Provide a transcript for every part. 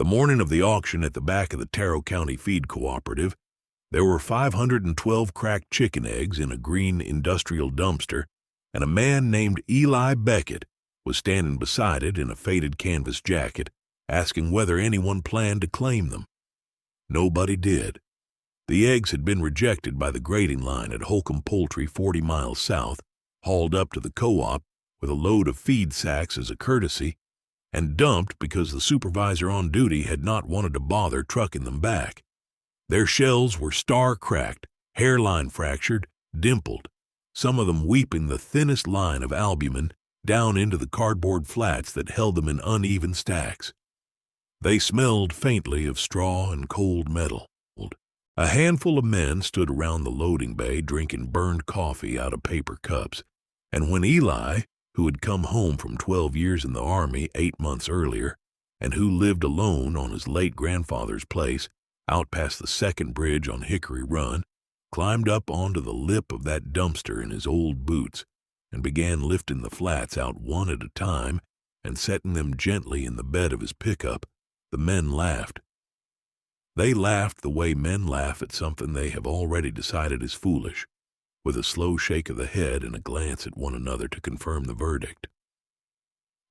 The morning of the auction at the back of the Taro County Feed Cooperative, there were 512 cracked chicken eggs in a green industrial dumpster, and a man named Eli Beckett was standing beside it in a faded canvas jacket, asking whether anyone planned to claim them. Nobody did. The eggs had been rejected by the grading line at Holcomb Poultry 40 miles south, hauled up to the co-op with a load of feed sacks as a courtesy, and dumped because the supervisor on duty had not wanted to bother trucking them back. Their shells were star-cracked, hairline fractured, dimpled, some of them weeping the thinnest line of albumin down into the cardboard flats that held them in uneven stacks. They smelled faintly of straw and cold metal. A handful of men stood around the loading bay drinking burned coffee out of paper cups, and when Eli, who had come home from 12 years in the Army 8 months earlier, and who lived alone on his late grandfather's place out past the second bridge on Hickory Run, climbed up onto the lip of that dumpster in his old boots and began lifting the flats out one at a time and setting them gently in the bed of his pickup, the men laughed. They laughed the way men laugh at something they have already decided is foolish, with a slow shake of the head and a glance at one another to confirm the verdict.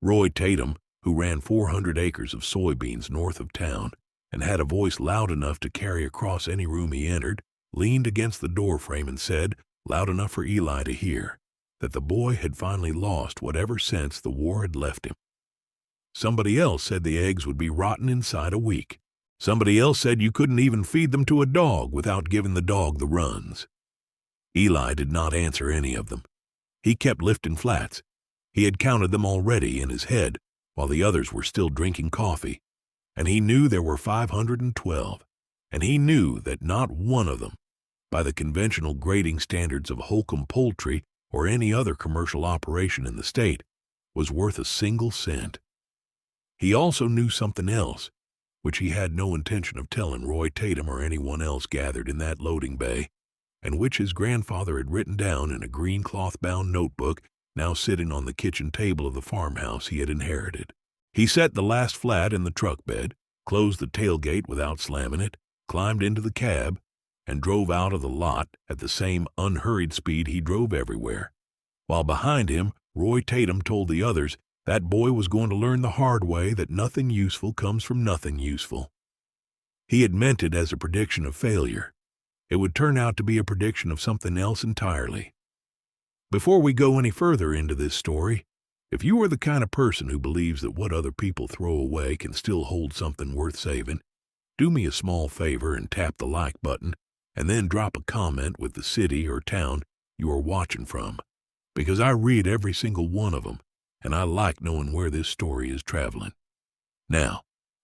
Roy Tatum, who ran 400 acres of soybeans north of town and had a voice loud enough to carry across any room he entered, leaned against the doorframe and said, loud enough for Eli to hear, that the boy had finally lost whatever sense the war had left him. Somebody else said the eggs would be rotten inside a week. Somebody else said you couldn't even feed them to a dog without giving the dog the runs. Eli did not answer any of them. He kept lifting flats. He had counted them already in his head while the others were still drinking coffee, and he knew there were 512, and he knew that not one of them, by the conventional grading standards of Holcomb Poultry or any other commercial operation in the state, was worth a single cent. He also knew something else, which he had no intention of telling Roy Tatum or anyone else gathered in that loading bay, and which his grandfather had written down in a green cloth-bound notebook now sitting on the kitchen table of the farmhouse he had inherited. He set the last flat in the truck bed, closed the tailgate without slamming it, climbed into the cab, and drove out of the lot at the same unhurried speed he drove everywhere, while behind him Roy Tatum told the others that boy was going to learn the hard way that nothing useful comes from nothing useful. He had meant it as a prediction of failure. It would turn out to be a prediction of something else entirely. Before we go any further into this story, if you are the kind of person who believes that what other people throw away can still hold something worth saving, do me a small favor and tap the like button, and then drop a comment with the city or town you are watching from, because I read every single one of them, and I like knowing where this story is traveling. Now,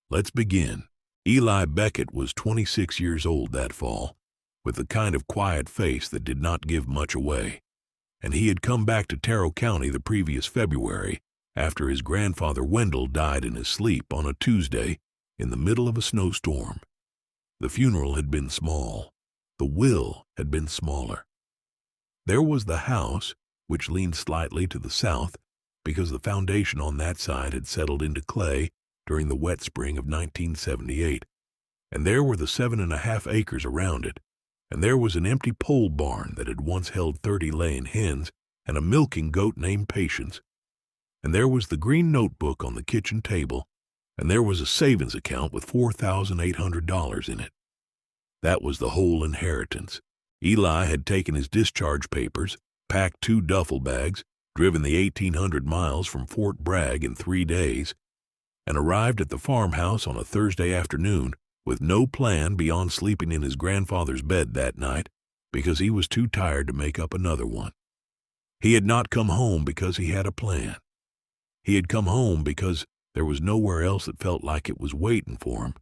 let's begin. Eli Beckett was 26 years old that fall, with the kind of quiet face that did not give much away, and he had come back to Taro County the previous February after his grandfather Wendell died in his sleep on a Tuesday in the middle of a snowstorm. The funeral had been small. The will had been smaller. There was the house, which leaned slightly to the south because the foundation on that side had settled into clay during the wet spring of 1978, and there were the 7.5 acres around it, and there was an empty pole barn that had once held 30 laying hens and a milking goat named Patience, and there was the green notebook on the kitchen table, and there was a savings account with $4,800 in it. That was the whole inheritance. Eli had taken his discharge papers, packed 2 duffel bags, driven the 1,800 miles from Fort Bragg in 3 days, and arrived at the farmhouse on a Thursday afternoon with no plan beyond sleeping in his grandfather's bed that night because he was too tired to make up another one. He had not come home because he had a plan. He had come home because there was nowhere else that felt like it was waiting for him,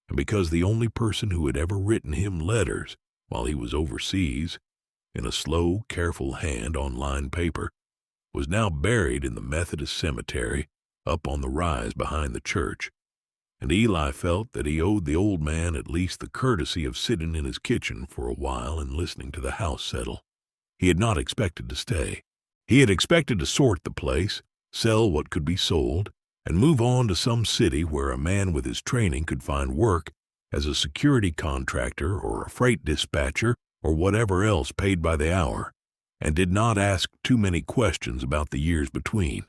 and because the only person who had ever written him letters while he was overseas, in a slow, careful hand on lined paper, was now buried in the Methodist cemetery up on the rise behind the church, and Eli felt that he owed the old man at least the courtesy of sitting in his kitchen for a while and listening to the house settle. He had not expected to stay. He had expected to sort the place, sell what could be sold, and move on to some city where a man with his training could find work as a security contractor or a freight dispatcher or whatever else paid by the hour, and did not ask too many questions about the years between.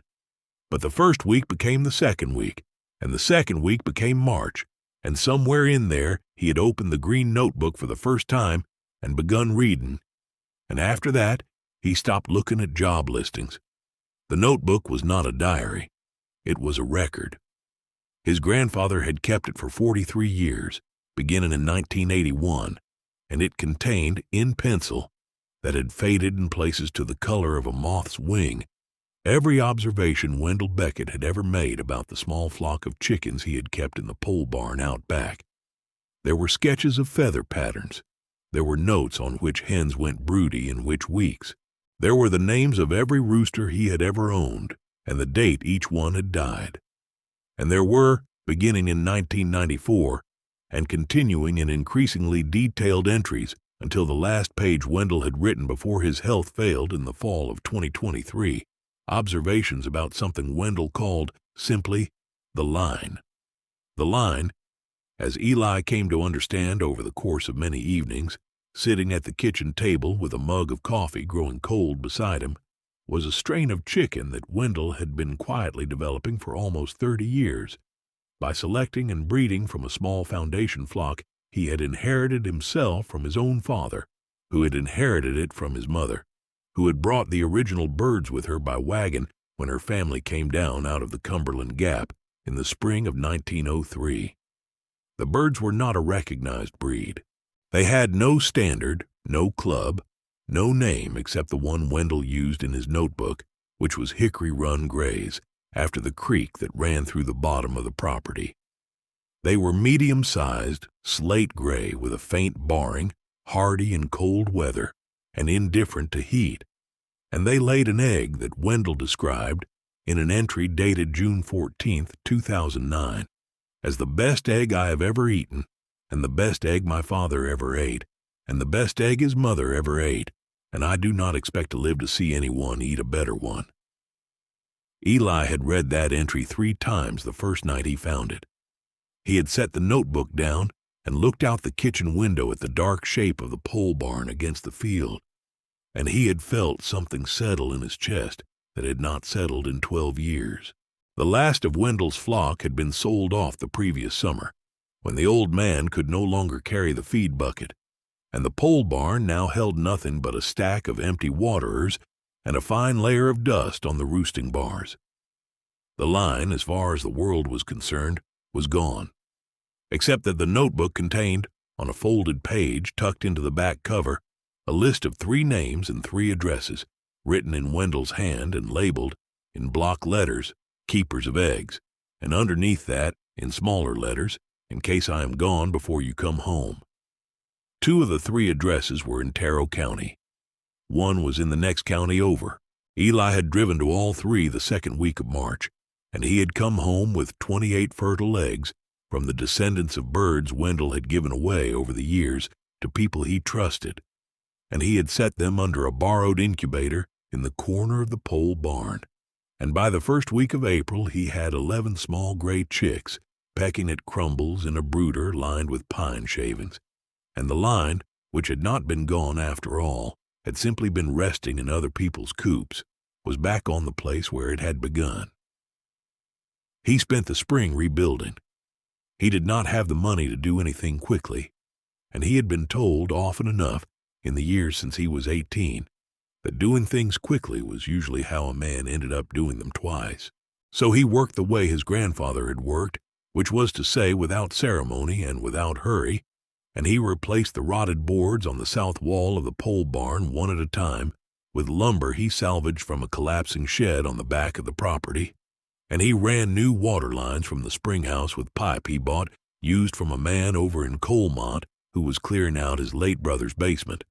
But the first week became the second week, and the second week became March, and somewhere in there he had opened the green notebook for the first time and begun reading, and after that he stopped looking at job listings. The notebook was not a diary. It was a record. His grandfather had kept it for 43 years, beginning in 1981, and it contained, in pencil, that had faded in places to the color of a moth's wing, every observation Wendell Beckett had ever made about the small flock of chickens he had kept in the pole barn out back. There were sketches of feather patterns. There were notes on which hens went broody in which weeks. There were the names of every rooster he had ever owned, and the date each one had died. And there were, beginning in 1994, and continuing in increasingly detailed entries until the last page Wendell had written before his health failed in the fall of 2023, observations about something Wendell called, simply, the line. The line, as Eli came to understand over the course of many evenings, sitting at the kitchen table with a mug of coffee growing cold beside him, was a strain of chicken that Wendell had been quietly developing for almost 30 years, by selecting and breeding from a small foundation flock he had inherited himself from his own father, who had inherited it from his mother, who had brought the original birds with her by wagon when her family came down out of the Cumberland Gap in the spring of 1903. The birds were not a recognized breed. They had no standard, no club, no name except the one Wendell used in his notebook, which was Hickory Run Grays, after the creek that ran through the bottom of the property. They were medium-sized, slate gray with a faint barring, hardy in cold weather, and indifferent to heat, and they laid an egg that Wendell described, in an entry dated June 14, 2009, as the best egg I have ever eaten, and the best egg my father ever ate, and the best egg his mother ever ate, and I do not expect to live to see anyone eat a better one. Eli had read that entry 3 times the first night he found it. He had set the notebook down and looked out the kitchen window at the dark shape of the pole barn against the field, and he had felt something settle in his chest that had not settled in 12 years. The last of Wendell's flock had been sold off the previous summer, when the old man could no longer carry the feed bucket, and the pole barn now held nothing but a stack of empty waterers and a fine layer of dust on the roosting bars. The line, as far as the world was concerned, was gone, except that the notebook contained, on a folded page tucked into the back cover, a list of 3 names and 3 addresses, written in Wendell's hand and labeled, in block letters, Keepers of Eggs, and underneath that, in smaller letters, In case I am gone before you come home. 2 of the 3 addresses were in Taro County. 1 was in the next county over. Eli had driven to all 3 the second week of March, and he had come home with 28 fertile eggs from the descendants of birds Wendell had given away over the years to people he trusted, and he had set them under a borrowed incubator in the corner of the pole barn. And by the first week of April he had 11 small gray chicks pecking at crumbles in a brooder lined with pine shavings, and the line, which had not been gone after all, had simply been resting in other people's coops, was back on the place where it had begun. He spent the spring rebuilding. He did not have the money to do anything quickly, and he had been told often enough in the years since he was 18 that doing things quickly was usually how a man ended up doing them twice. So he worked the way his grandfather had worked, which was to say without ceremony and without hurry, and he replaced the rotted boards on the south wall of the pole barn one at a time with lumber he salvaged from a collapsing shed on the back of the property, and he ran new water lines from the spring house with pipe he bought used from a man over in Colmont who was clearing out his late brother's basement.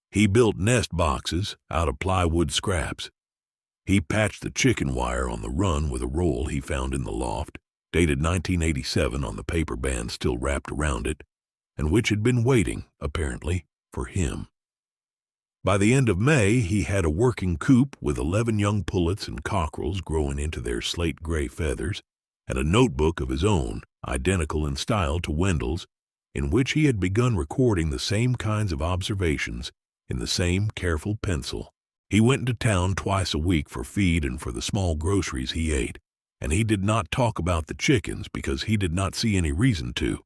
He built nest boxes out of plywood scraps. He patched the chicken wire on the run with a roll he found in the loft, dated 1987 on the paper band still wrapped around it, and which had been waiting, apparently, for him. By the end of May, he had a working coop with 11 young pullets and cockerels growing into their slate-gray feathers, and a notebook of his own, identical in style to Wendell's, in which he had begun recording the same kinds of observations in the same careful pencil. He went into town twice a week for feed and for the small groceries he ate, and he did not talk about the chickens because he did not see any reason to.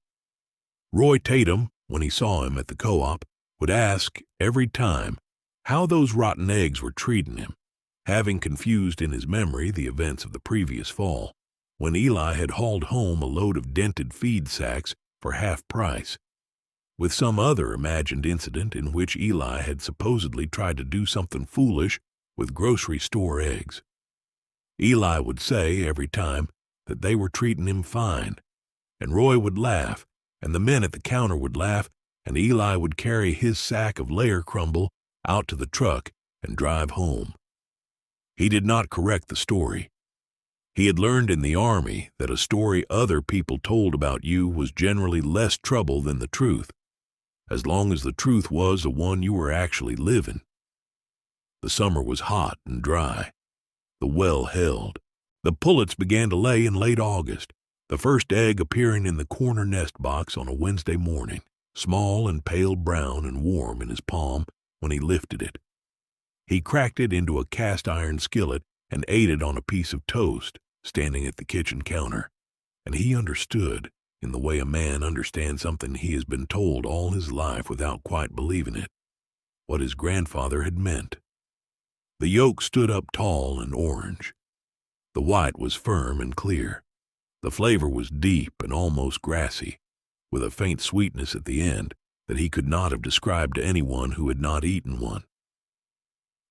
Roy Tatum, when he saw him at the co-op, would ask every time how those rotten eggs were treating him, having confused in his memory the events of the previous fall, when Eli had hauled home a load of dented feed sacks for half price, with some other imagined incident in which Eli had supposedly tried to do something foolish with grocery store eggs. Eli would say every time that they were treating him fine, and Roy would laugh, and the men at the counter would laugh, and Eli would carry his sack of layer crumble out to the truck and drive home. He did not correct the story. He had learned in the Army that a story other people told about you was generally less trouble than the truth, as long as the truth was the one you were actually living. The summer was hot and dry. The well held. The pullets began to lay in late August, the first egg appearing in the corner nest box on a Wednesday morning, small and pale brown and warm in his palm when he lifted it. He cracked it into a cast-iron skillet and ate it on a piece of toast, standing at the kitchen counter, and he understood, in the way a man understands something he has been told all his life without quite believing it, what his grandfather had meant. The yolk stood up tall and orange. The white was firm and clear. The flavor was deep and almost grassy, with a faint sweetness at the end that he could not have described to anyone who had not eaten one.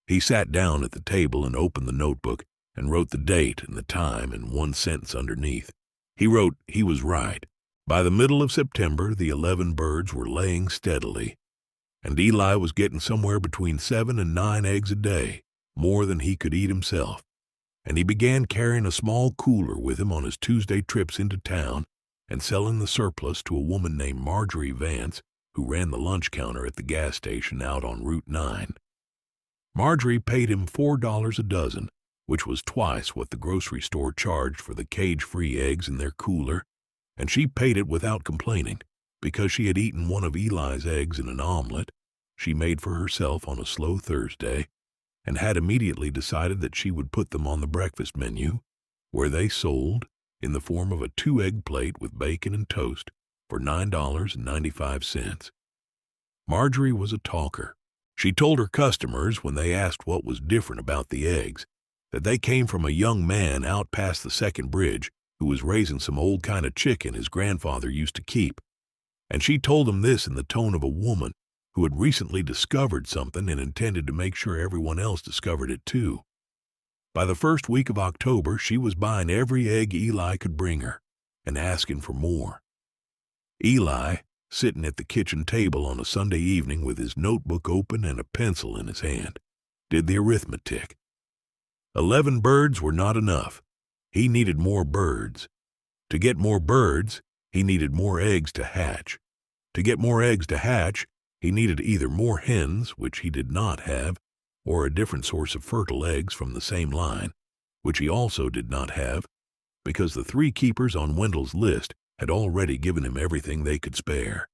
He sat down at the table and opened the notebook and wrote the date and the time in one sentence underneath. He wrote he was right. By the middle of September, the 11 birds were laying steadily, and Eli was getting somewhere between 7 and 9 eggs a day, more than he could eat himself, and he began carrying a small cooler with him on his Tuesday trips into town and selling the surplus to a woman named Marjorie Vance, who ran the lunch counter at the gas station out on Route 9. Marjorie paid him $4 a dozen, which was twice what the grocery store charged for the cage-free eggs in their cooler, and she paid it without complaining, because she had eaten one of Eli's eggs in an omelet she made for herself on a slow Thursday, and had immediately decided that she would put them on the breakfast menu, where they sold in the form of a 2-egg plate with bacon and toast for $9.95. Marjorie was a talker. She told her customers when they asked what was different about the eggs, that they came from a young man out past the second bridge who was raising some old kind of chicken his grandfather used to keep, and she told them this in the tone of a woman who had recently discovered something and intended to make sure everyone else discovered it too. By the first week of October, she was buying every egg Eli could bring her and asking for more. Eli, sitting at the kitchen table on a Sunday evening with his notebook open and a pencil in his hand, did the arithmetic. 11 birds were not enough. He needed more birds. To get more birds, he needed more eggs to hatch. To get more eggs to hatch, he needed either more hens, which he did not have, or a different source of fertile eggs from the same line, which he also did not have, because the 3 keepers on Wendell's list had already given him everything they could spare.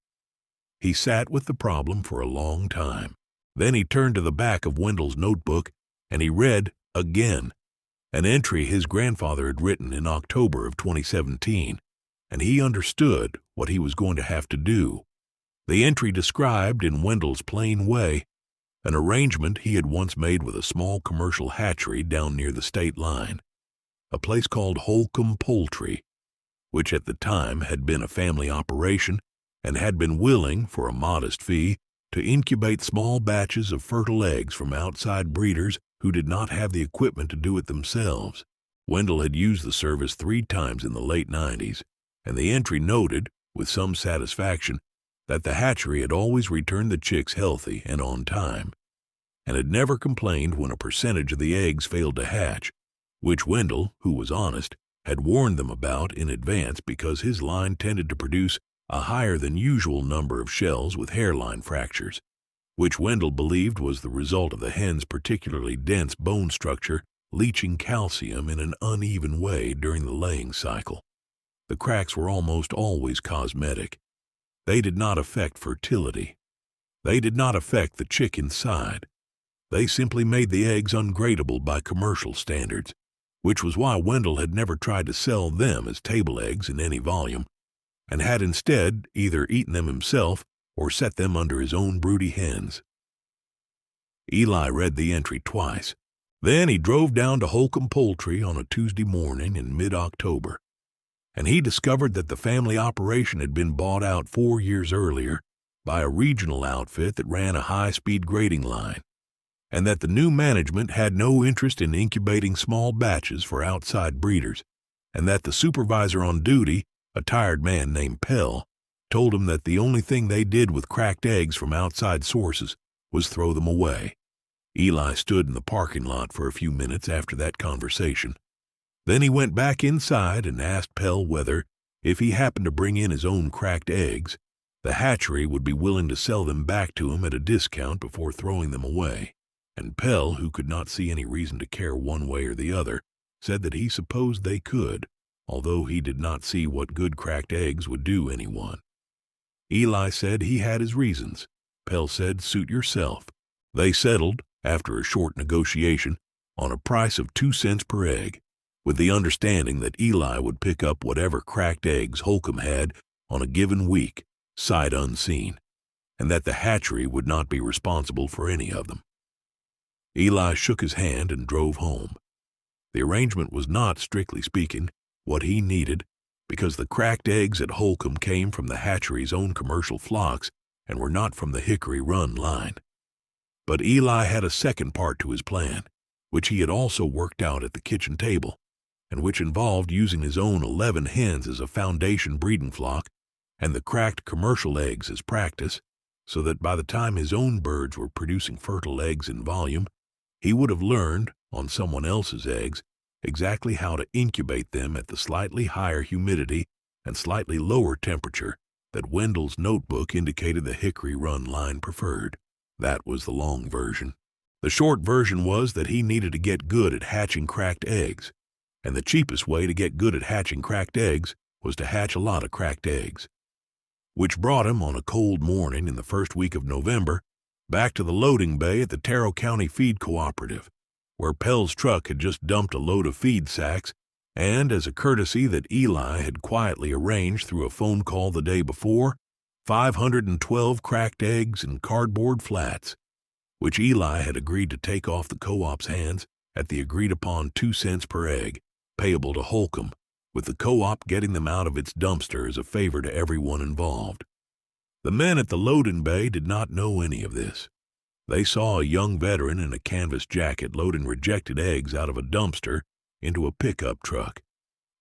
He sat with the problem for a long time. Then he turned to the back of Wendell's notebook, and he read, again, an entry his grandfather had written in October of 2017, and he understood what he was going to have to do. The entry described, in Wendell's plain way, an arrangement he had once made with a small commercial hatchery down near the state line, a place called Holcomb Poultry, which at the time had been a family operation and had been willing, for a modest fee, to incubate small batches of fertile eggs from outside breeders who did not have the equipment to do it themselves. Wendell had used the service 3 times in the late 90s, and the entry noted, with some satisfaction, that the hatchery had always returned the chicks healthy and on time, and had never complained when a percentage of the eggs failed to hatch, which Wendell, who was honest, had warned them about in advance because his line tended to produce a higher than usual number of shells with hairline fractures, which Wendell believed was the result of the hen's particularly dense bone structure leaching calcium in an uneven way during the laying cycle. The cracks were almost always cosmetic. They did not affect fertility. They did not affect the chick inside. They simply made the eggs ungradable by commercial standards, which was why Wendell had never tried to sell them as table eggs in any volume, and had instead either eaten them himself or set them under his own broody hens. Eli read the entry twice. Then he drove down to Holcomb Poultry on a Tuesday morning in mid-October, and he discovered that the family operation had been bought out 4 years earlier by a regional outfit that ran a high-speed grading line, and that the new management had no interest in incubating small batches for outside breeders, and that the supervisor on duty, a tired man named Pell, told him that the only thing they did with cracked eggs from outside sources was throw them away. Eli stood in the parking lot for a few minutes after that conversation. Then he went back inside and asked Pell whether, if he happened to bring in his own cracked eggs, the hatchery would be willing to sell them back to him at a discount before throwing them away. And Pell, who could not see any reason to care one way or the other, said that he supposed they could, although he did not see what good cracked eggs would do anyone. Eli said he had his reasons. Pell said, "Suit yourself." They settled, after a short negotiation, on a price of 2 cents per egg, with the understanding that Eli would pick up whatever cracked eggs Holcomb had on a given week, sight unseen, and that the hatchery would not be responsible for any of them. Eli shook his hand and drove home. The arrangement was not, strictly speaking, what he needed, because the cracked eggs at Holcomb came from the hatchery's own commercial flocks and were not from the Hickory Run line. But Eli had a second part to his plan, which he had also worked out at the kitchen table, and which involved using his own 11 hens as a foundation breeding flock and the cracked commercial eggs as practice, so that by the time his own birds were producing fertile eggs in volume, he would have learned, on someone else's eggs, exactly how to incubate them at the slightly higher humidity and slightly lower temperature that Wendell's notebook indicated the Hickory Run line preferred. That was the long version. The short version was that he needed to get good at hatching cracked eggs, and the cheapest way to get good at hatching cracked eggs was to hatch a lot of cracked eggs. Which brought him, on a cold morning in the first week of November, back to the loading bay at the Taro County Feed Cooperative, where Pell's truck had just dumped a load of feed sacks, and as a courtesy that Eli had quietly arranged through a phone call the day before, 512 cracked eggs in cardboard flats, which Eli had agreed to take off the co-op's hands at the agreed-upon 2 cents per egg, payable to Holcomb, with the co-op getting them out of its dumpster as a favor to everyone involved. The men at the loading bay did not know any of this. They saw a young veteran in a canvas jacket loading rejected eggs out of a dumpster into a pickup truck,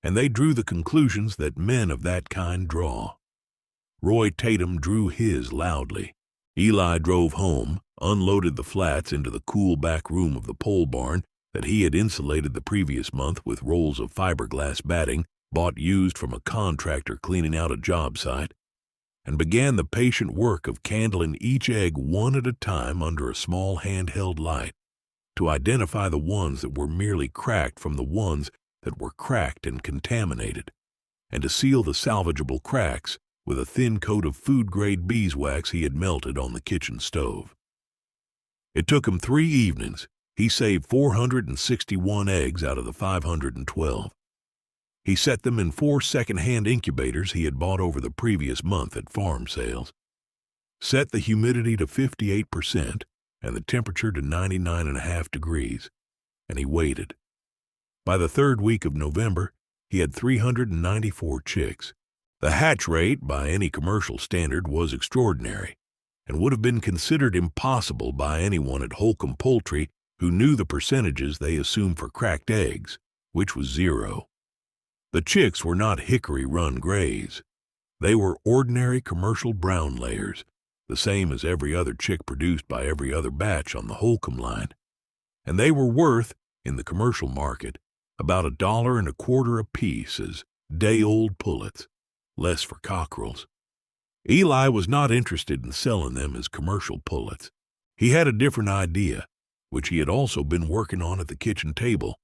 and they drew the conclusions that men of that kind draw. Roy Tatum drew his loudly. Eli drove home, unloaded the flats into the cool back room of the pole barn that he had insulated the previous month with rolls of fiberglass batting bought used from a contractor cleaning out a job site, and began the patient work of candling each egg one at a time under a small handheld light to identify the ones that were merely cracked from the ones that were cracked and contaminated, and to seal the salvageable cracks with a thin coat of food-grade beeswax he had melted on the kitchen stove. It took him 3 evenings. He saved 461 eggs out of the 512. He set them in 4 second-hand incubators he had bought over the previous month at farm sales, set the humidity to 58% and the temperature to 99.5 degrees, and he waited. By the 3rd week of November, he had 394 chicks. The hatch rate, by any commercial standard, was extraordinary, and would have been considered impossible by anyone at Holcomb Poultry who knew the percentages they assumed for cracked eggs, which was 0. The chicks were not Hickory Run grays. They were ordinary commercial brown layers, the same as every other chick produced by every other batch on the Holcomb line, and they were worth, in the commercial market, about $1.25 apiece as day-old pullets, less for cockerels. Eli was not interested in selling them as commercial pullets. He had a different idea, which he had also been working on at the kitchen table,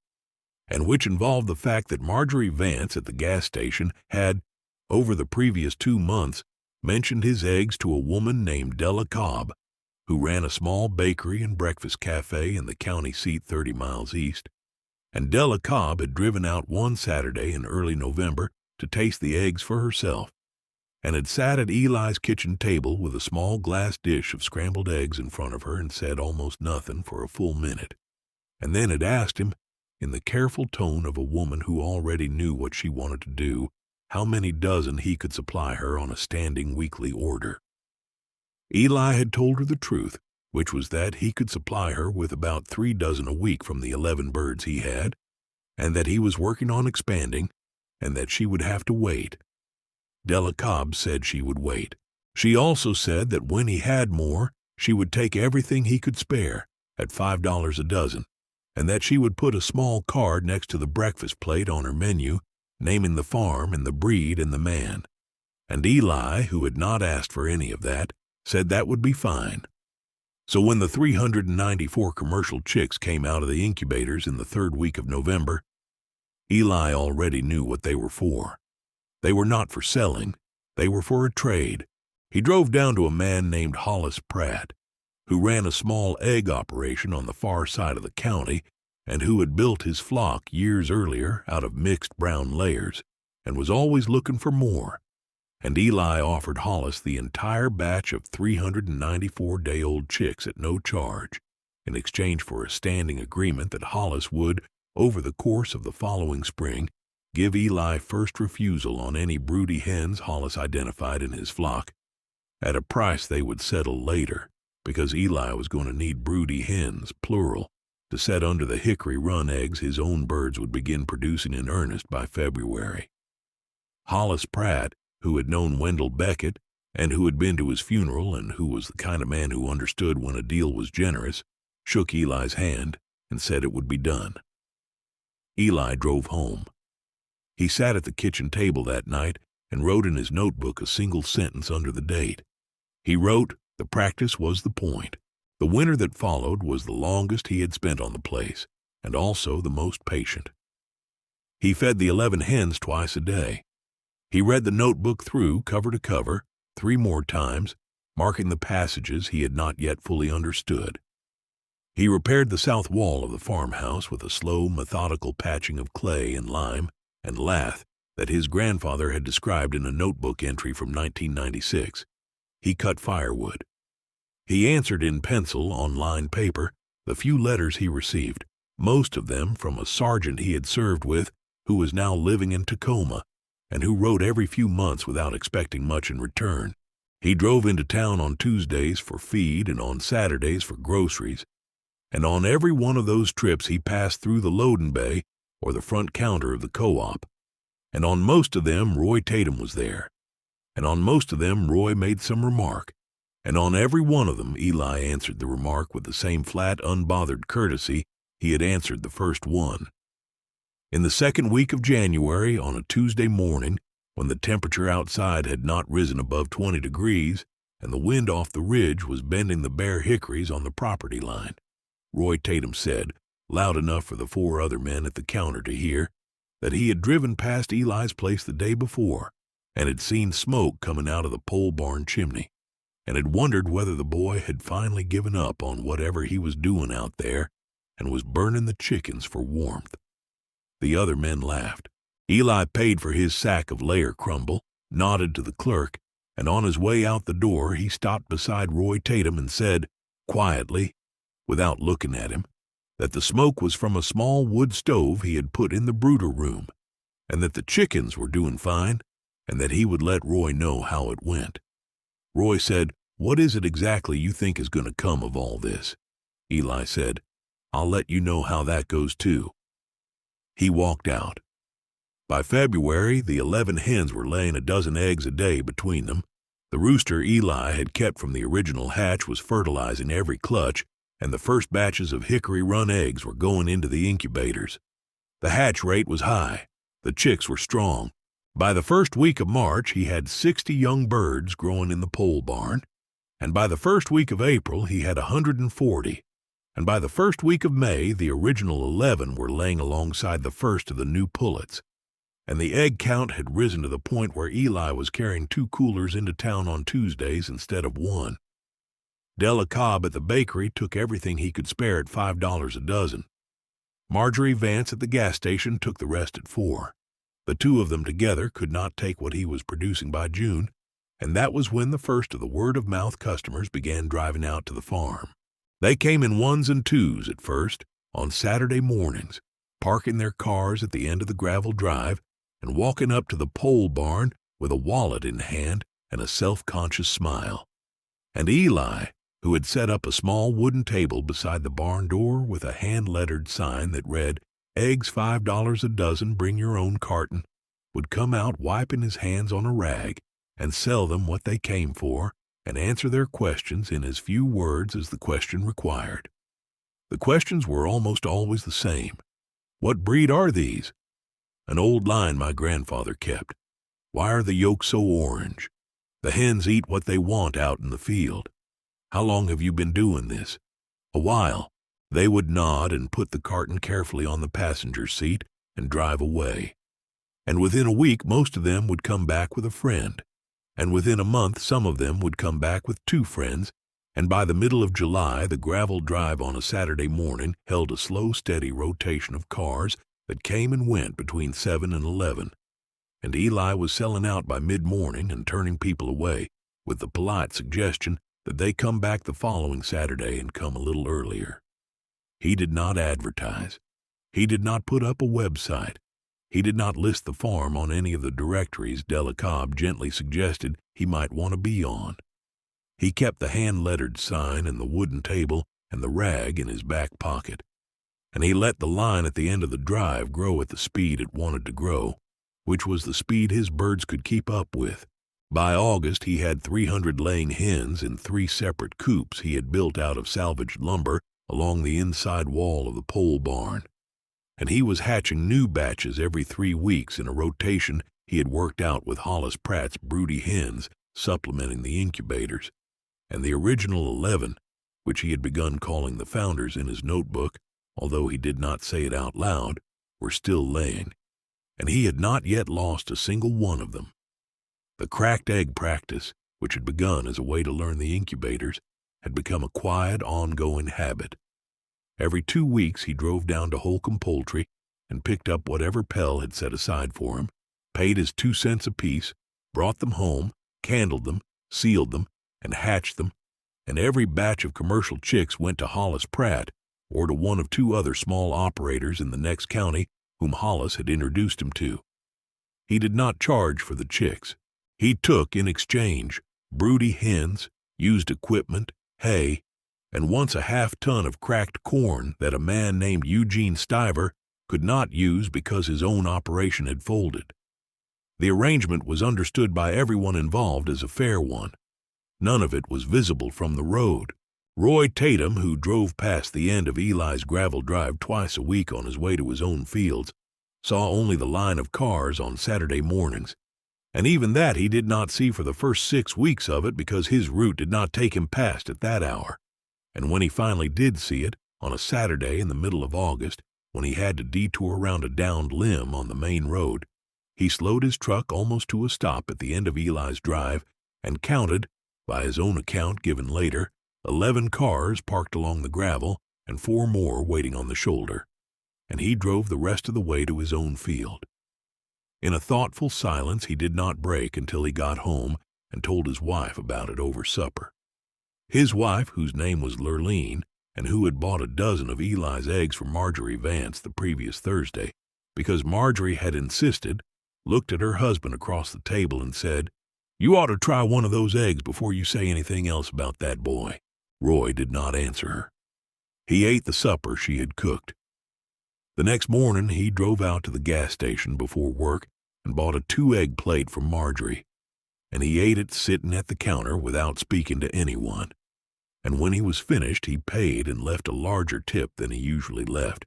and which involved the fact that Marjorie Vance at the gas station had, over the previous 2 months, mentioned his eggs to a woman named Della Cobb, who ran a small bakery and breakfast cafe in the county seat 30 miles east. And Della Cobb had driven out one Saturday in early November to taste the eggs for herself, and had sat at Eli's kitchen table with a small glass dish of scrambled eggs in front of her and said almost nothing for a full minute, and then had asked him, in the careful tone of a woman who already knew what she wanted to do, how many dozen he could supply her on a standing weekly order. Eli had told her the truth, which was that he could supply her with about 3 dozen a week from the 11 birds he had, and that he was working on expanding, and that she would have to wait. Della Cobb said she would wait. She also said that when he had more, she would take everything he could spare, at $5 a dozen, and that she would put a small card next to the breakfast plate on her menu, naming the farm and the breed and the man. And Eli, who had not asked for any of that, said that would be fine. So when the 394 commercial chicks came out of the incubators in the 3rd week of November, Eli already knew what they were for. They were not for selling, they were for a trade. He drove down to a man named Hollis Pratt, who ran a small egg operation on the far side of the county and who had built his flock years earlier out of mixed brown layers and was always looking for more. And Eli offered Hollis the entire batch of 394-day-old chicks at no charge, in exchange for a standing agreement that Hollis would, over the course of the following spring, give Eli first refusal on any broody hens Hollis identified in his flock, at a price they would settle later, because Eli was going to need broody hens, plural, to set under the hickory run eggs his own birds would begin producing in earnest by February. Hollis Pratt, who had known Wendell Beckett, and who had been to his funeral and who was the kind of man who understood when a deal was generous, shook Eli's hand and said it would be done. Eli drove home. He sat at the kitchen table that night and wrote in his notebook a single sentence under the date. He wrote, the practice was the point. The winter that followed was the longest he had spent on the place, and also the most patient. He fed the 11 hens twice a day. He read the notebook through, cover to cover, 3 more times, marking the passages he had not yet fully understood. He repaired the south wall of the farmhouse with a slow, methodical patching of clay and lime and lath that his grandfather had described in a notebook entry from 1996. He cut firewood. He answered in pencil on lined paper the few letters he received, most of them from a sergeant he had served with who was now living in Tacoma, and who wrote every few months without expecting much in return. He drove into town on Tuesdays for feed and on Saturdays for groceries, and on every one of those trips he passed through the loading bay or the front counter of the co-op, and on most of them Roy Tatum was there, and on most of them Roy made some remark, and on every one of them Eli answered the remark with the same flat, unbothered courtesy he had answered the first one. In the 2nd week of January, on a Tuesday morning, when the temperature outside had not risen above 20 degrees and the wind off the ridge was bending the bare hickories on the property line, Roy Tatum said, loud enough for the 4 other men at the counter to hear, that he had driven past Eli's place the day before and had seen smoke coming out of the pole barn chimney, and had wondered whether the boy had finally given up on whatever he was doing out there and was burning the chickens for warmth. The other men laughed. Eli paid for his sack of layer crumble, nodded to the clerk, and on his way out the door he stopped beside Roy Tatum and said, quietly, without looking at him, that the smoke was from a small wood stove he had put in the brooder room, and that the chickens were doing fine, and that he would let Roy know how it went. Roy said, what is it exactly you think is going to come of all this? Eli said, I'll let you know how that goes too. He walked out. By February, the 11 hens were laying a dozen eggs a day between them. The rooster Eli had kept from the original hatch was fertilizing every clutch, and the first batches of hickory run eggs were going into the incubators. The hatch rate was high. The chicks were strong. By the 1st week of March, he had 60 young birds growing in the pole barn, and by the first week of April he had 140, and by the first week of May the original 11 were laying alongside the first of the new pullets, and the egg count had risen to the point where Eli was carrying 2 coolers into town on Tuesdays instead of 1. Della Cobb at the bakery took everything he could spare at $5 a dozen. Marjorie Vance at the gas station took the rest at 4. The 2 of them together could not take what he was producing by June, and that was when the first of the word-of-mouth customers began driving out to the farm. They came in 1s and 2s at first, on Saturday mornings, parking their cars at the end of the gravel drive and walking up to the pole barn with a wallet in hand and a self-conscious smile. And Eli, who had set up a small wooden table beside the barn door with a hand-lettered sign that read, "Eggs $5 a dozen, bring your own carton," would come out wiping his hands on a rag and sell them what they came for and answer their questions in as few words as the question required. The questions were almost always the same. "What breed are these?" "An old line my grandfather kept." "Why are the yolks so orange?" "The hens eat what they want out in the field." "How long have you been doing this?" "A while." They would nod and put the carton carefully on the passenger seat and drive away. And within a week most of them would come back with a friend, and within a month some of them would come back with 2 friends, and by the middle of July the gravel drive on a Saturday morning held a slow, steady rotation of cars that came and went between 7 and 11, and Eli was selling out by mid-morning and turning people away with the polite suggestion that they come back the following Saturday and come a little earlier. He did not advertise. He did not put up a website. He did not list the farm on any of the directories Della Cobb gently suggested he might want to be on. He kept the hand-lettered sign and the wooden table and the rag in his back pocket, and he let the line at the end of the drive grow at the speed it wanted to grow, which was the speed his birds could keep up with. By August he had 300 laying hens in 3 separate coops he had built out of salvaged lumber along the inside wall of the pole barn, and he was hatching new batches every 3 weeks in a rotation he had worked out with Hollis Pratt's broody hens supplementing the incubators, and the original 11, which he had begun calling the founders in his notebook, although he did not say it out loud, were still laying, and he had not yet lost a single one of them. The cracked egg practice, which had begun as a way to learn the incubators, had become a quiet, ongoing habit. Every 2 weeks he drove down to Holcomb Poultry and picked up whatever Pell had set aside for him, paid his 2 cents apiece, brought them home, candled them, sealed them, and hatched them, and every batch of commercial chicks went to Hollis Pratt or to one of 2 other small operators in the next county whom Hollis had introduced him to. He did not charge for the chicks. He took, in exchange, broody hens, used equipment, hay, and once a half-ton of cracked corn that a man named Eugene Stiver could not use because his own operation had folded. The arrangement was understood by everyone involved as a fair one. None of it was visible from the road. Roy Tatum, who drove past the end of Eli's gravel drive twice a week on his way to his own fields, saw only the line of cars on Saturday mornings, and even that he did not see for the first 6 weeks of it because his route did not take him past at that hour. And when he finally did see it, on a Saturday in the middle of August, when he had to detour around a downed limb on the main road, he slowed his truck almost to a stop at the end of Eli's drive and counted, by his own account given later, 11 cars parked along the gravel and 4 more waiting on the shoulder, and he drove the rest of the way to his own field. In a thoughtful silence he did not break until he got home and told his wife about it over supper. His wife, whose name was Lurleen, and who had bought a dozen of Eli's eggs for Marjorie Vance the previous Thursday, because Marjorie had insisted, looked at her husband across the table and said, "You ought to try one of those eggs before you say anything else about that boy." Roy did not answer her. He ate the supper she had cooked. The next morning he drove out to the gas station before work and bought a 2-egg plate from Marjorie, and he ate it sitting at the counter without speaking to anyone. And when he was finished he paid and left a larger tip than he usually left,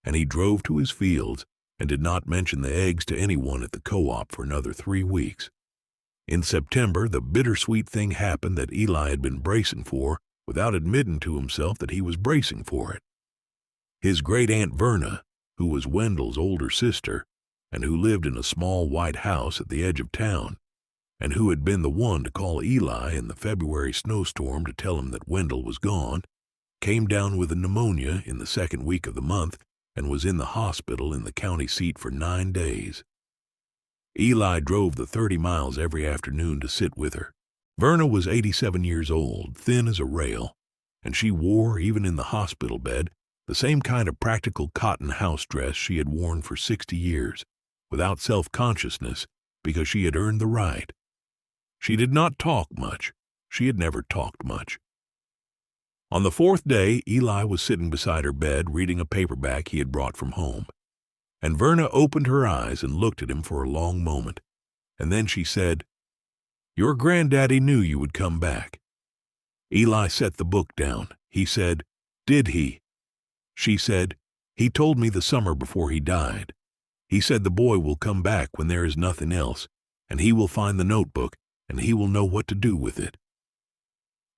and he drove to his fields and did not mention the eggs to anyone at the co-op for another 3 weeks. In September, the bittersweet thing happened that Eli had been bracing for without admitting to himself that he was bracing for it. His great-aunt Verna, who was Wendell's older sister, and who lived in a small white house at the edge of town, and who had been the one to call Eli in the February snowstorm to tell him that Wendell was gone, came down with a pneumonia in the second week of the month and was in the hospital in the county seat for 9 days. Eli drove the 30 miles every afternoon to sit with her. Verna was 87 years old, thin as a rail, and she wore, even in the hospital bed, the same kind of practical cotton house dress she had worn for 60 years, without self-consciousness, because she had earned the right. She did not talk much. She had never talked much. On the 4th day, Eli was sitting beside her bed reading a paperback he had brought from home, and Verna opened her eyes and looked at him for a long moment, and then she said, "Your granddaddy knew you would come back." Eli set the book down. He said, "Did he?" She said, "He told me the summer before he died. He said the boy will come back when there is nothing else, and he will find the notebook, and he will know what to do with it."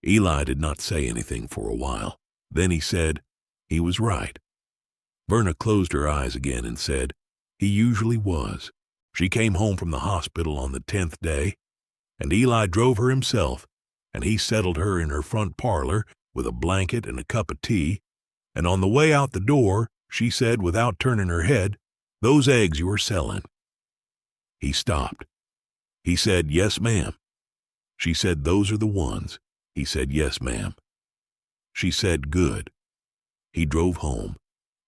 Eli did not say anything for a while. Then he said, "He was right." Verna closed her eyes again and said, "He usually was." She came home from the hospital on the 10th day, and Eli drove her himself, and he settled her in her front parlor with a blanket and a cup of tea, and on the way out the door, she said without turning her head, "Those eggs you are selling." He stopped. He said, "Yes, ma'am." She said, "Those are the ones." He said, "Yes, ma'am." She said, "Good." He drove home.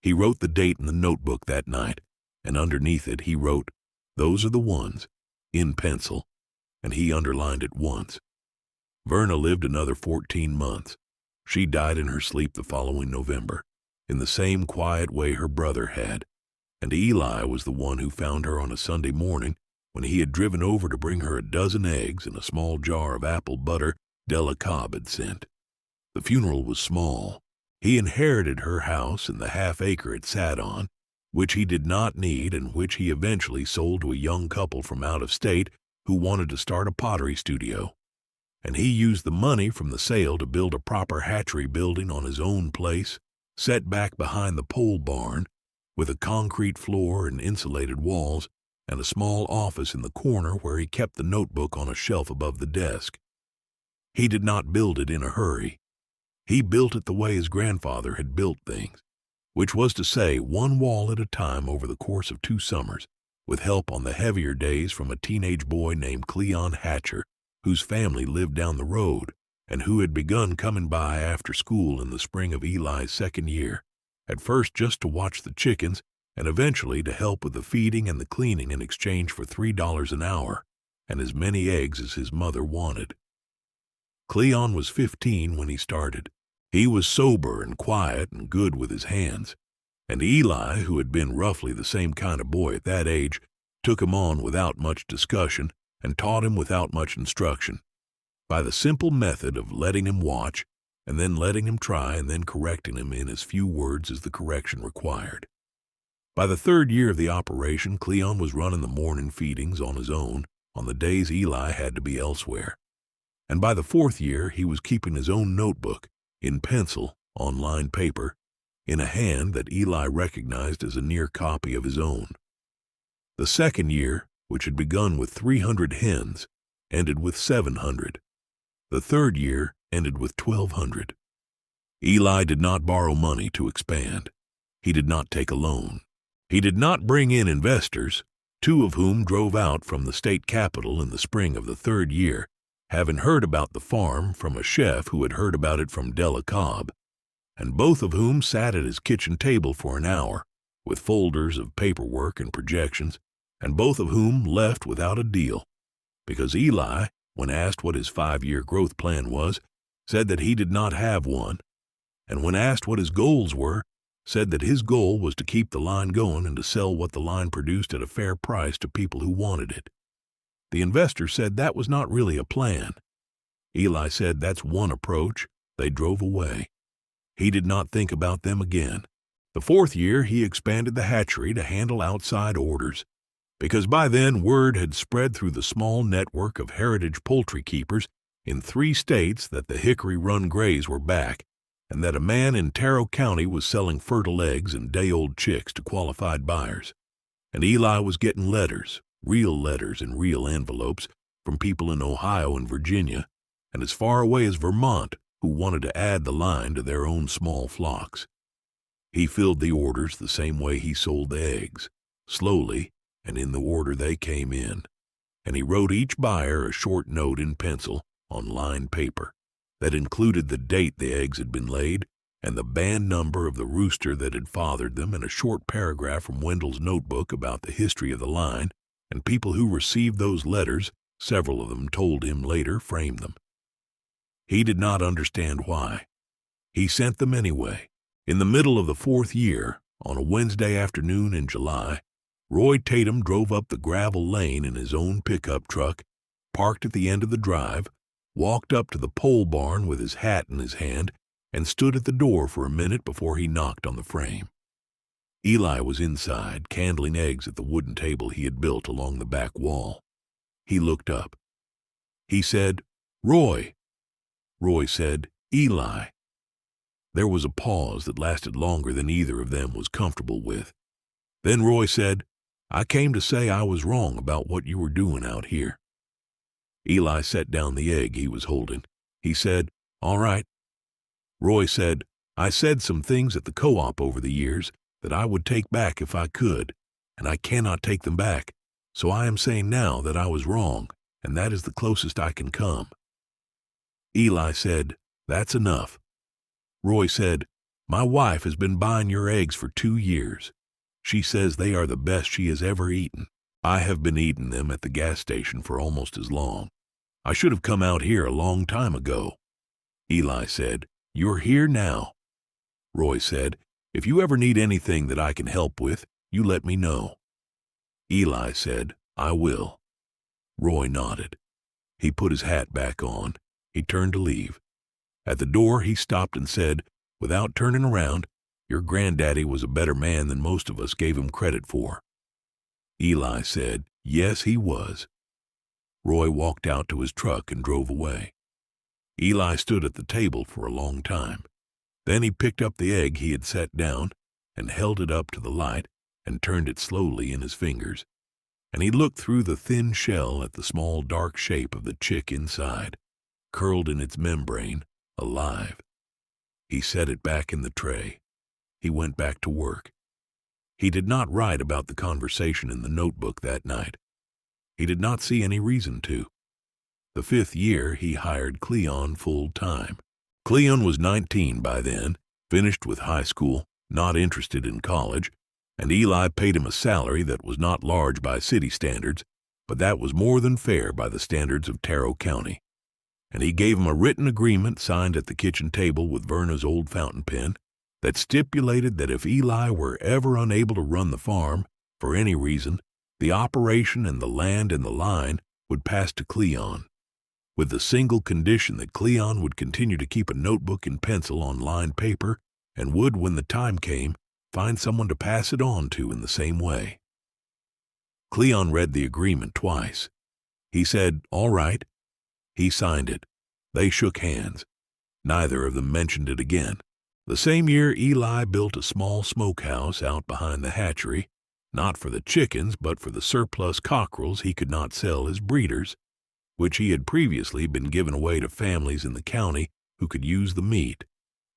He wrote the date in the notebook that night, and underneath it he wrote, "Those are the ones," in pencil, and he underlined it once. Verna lived another 14 months. She died in her sleep the following November, in the same quiet way her brother had, and Eli was the one who found her on a Sunday morning when he had driven over to bring her a dozen eggs and a small jar of apple butter Della Cobb had sent. The funeral was small. He inherited her house and the half-acre it sat on, which he did not need and which he eventually sold to a young couple from out of state who wanted to start a pottery studio. And he used the money from the sale to build a proper hatchery building on his own place, set back behind the pole barn, with a concrete floor and insulated walls, and a small office in the corner where he kept the notebook on a shelf above the desk. He did not build it in a hurry. He built it the way his grandfather had built things, which was to say, one wall at a time over the course of 2 summers, with help on the heavier days from a teenage boy named Cleon Hatcher, whose family lived down the road, and who had begun coming by after school in the spring of Eli's 2nd year, at first just to watch the chickens, and eventually to help with the feeding and the cleaning in exchange for $3 an hour, and as many eggs as his mother wanted. Cleon was 15 when he started. He was sober and quiet and good with his hands, and Eli, who had been roughly the same kind of boy at that age, took him on without much discussion and taught him without much instruction, by the simple method of letting him watch, and then letting him try, and then correcting him in as few words as the correction required. By the 3rd year of the operation, Cleon was running the morning feedings on his own on the days Eli had to be elsewhere, and by the 4th year he was keeping his own notebook, in pencil, on lined paper, in a hand that Eli recognized as a near copy of his own. The 2nd year, which had begun with 300 hens, ended with 700. The 3rd year ended with 1,200. Eli did not borrow money to expand. He did not take a loan. He did not bring in investors, 2 of whom drove out from the state capitol in the spring of the 3rd year, having heard about the farm from a chef who had heard about it from Della Cobb, and both of whom sat at his kitchen table for an hour, with folders of paperwork and projections, and both of whom left without a deal, because Eli, when asked what his 5-year growth plan was, said that he did not have one, and when asked what his goals were, said that his goal was to keep the line going and to sell what the line produced at a fair price to people who wanted it. The investor said that was not really a plan. Eli said that's one approach. They drove away. He did not think about them again. The 4th year he expanded the hatchery to handle outside orders, because by then word had spread through the small network of heritage poultry keepers in 3 states that the Hickory Run Grays were back, and that a man in Taro County was selling fertile eggs and day-old chicks to qualified buyers. And Eli was getting letters in real envelopes, from people in Ohio and Virginia, and as far away as Vermont, who wanted to add the line to their own small flocks. He filled the orders the same way he sold the eggs, slowly and in the order they came in, and he wrote each buyer a short note in pencil on lined paper that included the date the eggs had been laid and the band number of the rooster that had fathered them, and a short paragraph from Wendell's notebook about the history of the line, and people who received those letters, several of them told him later, framed them. He did not understand why. He sent them anyway. In the middle of the 4th year, on a Wednesday afternoon in July, Roy Tatum drove up the gravel lane in his own pickup truck, parked at the end of the drive, walked up to the pole barn with his hat in his hand, and stood at the door for a minute before he knocked on the frame. Eli was inside, candling eggs at the wooden table he had built along the back wall. He looked up. He said, "Roy." Roy said, "Eli." There was a pause that lasted longer than either of them was comfortable with. Then Roy said, "I came to say I was wrong about what you were doing out here." Eli set down the egg he was holding. He said, "All right." Roy said, "I said some things at the co-op over the years that I would take back if I could, and I cannot take them back, so I am saying now that I was wrong, and that is the closest I can come." Eli said, "That's enough." Roy said, "My wife has been buying your eggs for 2 years. She says they are the best she has ever eaten. I have been eating them at the gas station for almost as long. I should have come out here a long time ago." Eli said, "You're here now." Roy said, "If you ever need anything that I can help with, you let me know." Eli said, "I will." Roy nodded. He put his hat back on. He turned to leave. At the door he stopped and said, without turning around, "Your granddaddy was a better man than most of us gave him credit for." Eli said, "Yes, he was." Roy walked out to his truck and drove away. Eli stood at the table for a long time. Then he picked up the egg he had set down and held it up to the light and turned it slowly in his fingers, and he looked through the thin shell at the small dark shape of the chick inside, curled in its membrane, alive. He set it back in the tray. He went back to work. He did not write about the conversation in the notebook that night. He did not see any reason to. The 5th year he hired Cleon full-time. Cleon was 19 by then, finished with high school, not interested in college, and Eli paid him a salary that was not large by city standards, but that was more than fair by the standards of Taro County. And he gave him a written agreement signed at the kitchen table with Verna's old fountain pen that stipulated that if Eli were ever unable to run the farm, for any reason, the operation and the land and the line would pass to Cleon, with the single condition that Cleon would continue to keep a notebook and pencil on lined paper and would, when the time came, find someone to pass it on to in the same way. Cleon read the agreement twice. He said, "All right." He signed it. They shook hands. Neither of them mentioned it again. The same year, Eli built a small smokehouse out behind the hatchery, not for the chickens, but for the surplus cockerels he could not sell as breeders, which he had previously been given away to families in the county who could use the meat,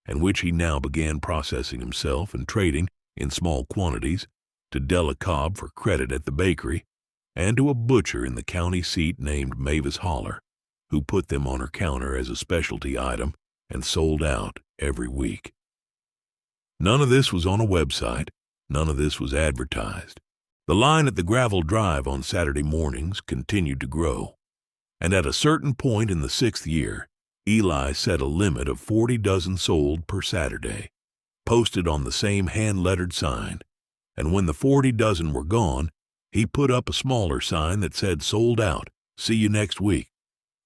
and which he now began processing himself and trading, in small quantities, to Della Cobb for credit at the bakery, and to a butcher in the county seat named Mavis Holler, who put them on her counter as a specialty item and sold out every week. None of this was on a website. None of this was advertised. The line at the gravel drive on Saturday mornings continued to grow, and at a certain point in the 6th year, Eli set a limit of 40 dozen sold per Saturday, posted on the same hand-lettered sign, and when the 40 dozen were gone, he put up a smaller sign that said "Sold out, see you next week,"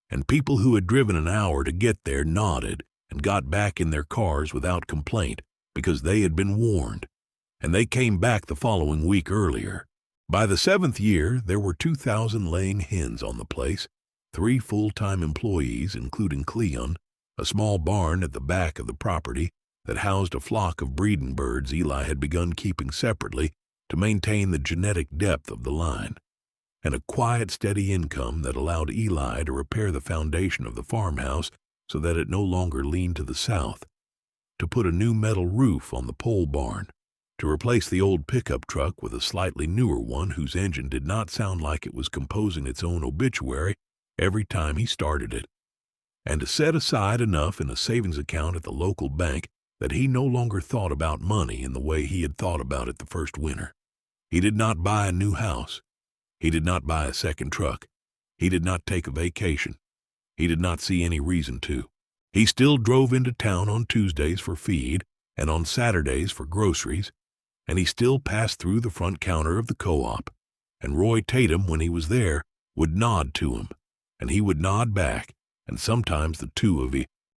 and people who had driven an hour to get there nodded and got back in their cars without complaint because they had been warned, and they came back the following week earlier, By the 7th year, there were 2,000 laying hens on the place, 3 full-time employees, including Cleon, a small barn at the back of the property that housed a flock of breeding birds Eli had begun keeping separately to maintain the genetic depth of the line, and a quiet, steady income that allowed Eli to repair the foundation of the farmhouse so that it no longer leaned to the south, to put a new metal roof on the pole barn, to replace the old pickup truck with a slightly newer one whose engine did not sound like it was composing its own obituary every time he started it, and to set aside enough in a savings account at the local bank that he no longer thought about money in the way he had thought about it the first winter. He did not buy a new house. He did not buy a second truck. He did not take a vacation. He did not see any reason to. He still drove into town on Tuesdays for feed and on Saturdays for groceries, and he still passed through the front counter of the co-op, and Roy Tatum, when he was there, would nod to him, and he would nod back, and sometimes the two of